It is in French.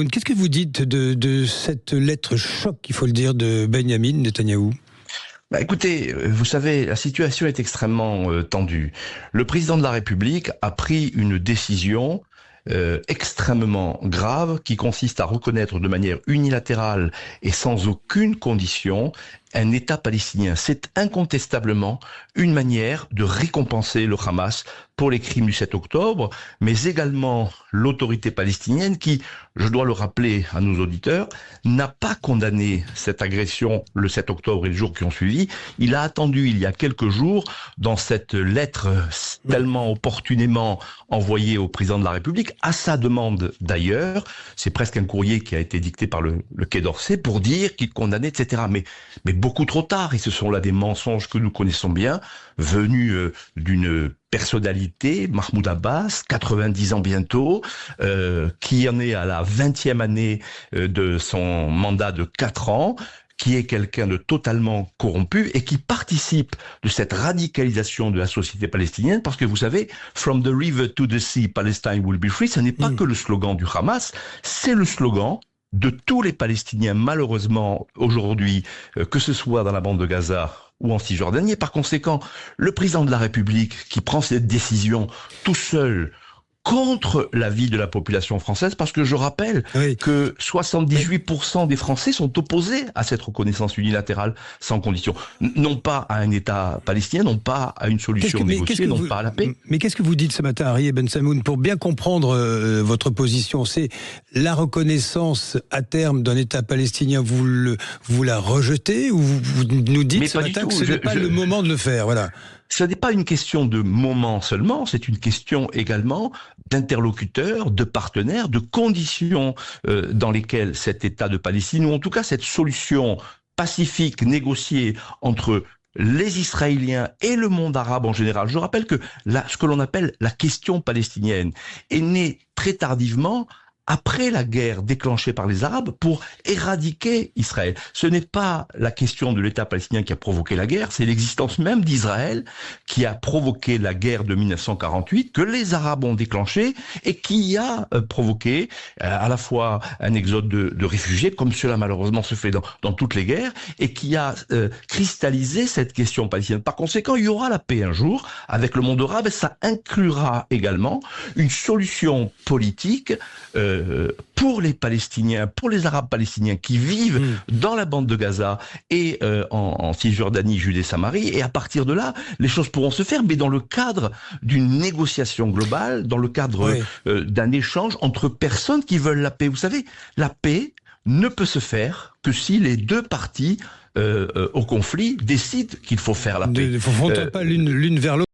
Qu'est-ce que vous dites de cette lettre choc, il faut le dire, de Benyamin Netanyahou? Écoutez, vous savez, la situation est extrêmement tendue. Le président de la République a pris une décision extrêmement grave qui consiste à reconnaître de manière unilatérale et sans aucune condition un État palestinien. C'est incontestablement une manière de récompenser le Hamas pour les crimes du 7 octobre, mais également l'autorité palestinienne qui, je dois le rappeler à nos auditeurs, n'a pas condamné cette agression le 7 octobre et les jours qui ont suivi. Il a attendu il y a quelques jours, dans cette lettre tellement opportunément envoyée au président de la République, à sa demande d'ailleurs, c'est presque un courrier qui a été dicté par le Quai d'Orsay pour dire qu'il condamnait, etc. Mais beaucoup trop tard, et ce sont là des mensonges que nous connaissons bien, venus d'une personnalité, Mahmoud Abbas, 90 ans bientôt, qui en est à la 20e année de son mandat de 4 ans, qui est quelqu'un de totalement corrompu et qui participe de cette radicalisation de la société palestinienne, parce que vous savez, From the river to the sea, Palestine will be free, ce n'est pas que le slogan du Hamas, c'est le slogan de tous les Palestiniens, malheureusement, aujourd'hui, que ce soit dans la bande de Gaza ou en Cisjordanie. Et par conséquent, le président de la République qui prend cette décision tout seul contre l'avis de la population française, parce que je rappelle que 78% des Français sont opposés à cette reconnaissance unilatérale sans condition. Non pas à un État palestinien, non pas à une solution négociée, non pas à la paix. Mais qu'est-ce que vous dites ce matin, Arieh Ben Samoun, pour bien comprendre votre position? C'est la reconnaissance à terme d'un État palestinien, vous la rejetez, ou vous nous dites ce matin que ce n'est pas le moment de le faire, voilà. Ce n'est pas une question de moment seulement, c'est une question également d'interlocuteurs, de partenaires, de conditions dans lesquelles cet État de Palestine, ou en tout cas cette solution pacifique négociée entre les Israéliens et le monde arabe en général. Je rappelle que ce que l'on appelle la question palestinienne est née très tardivement, après la guerre déclenchée par les Arabes pour éradiquer Israël. Ce n'est pas la question de l'État palestinien qui a provoqué la guerre, c'est l'existence même d'Israël qui a provoqué la guerre de 1948, que les Arabes ont déclenchée et qui a provoqué à la fois un exode de réfugiés, comme cela malheureusement se fait dans toutes les guerres, et qui a cristallisé cette question palestinienne. Par conséquent, il y aura la paix un jour avec le monde arabe et ça inclura également une solution politique pour les Palestiniens, pour les Arabes palestiniens qui vivent dans la bande de Gaza et en Cisjordanie, Judée, Samarie, et à partir de là, les choses pourront se faire, mais dans le cadre d'une négociation globale, dans le cadre d'un échange entre personnes qui veulent la paix. Vous savez, la paix ne peut se faire que si les deux parties au conflit décident qu'il faut faire la paix. Il ne faut pas l'une vers l'autre.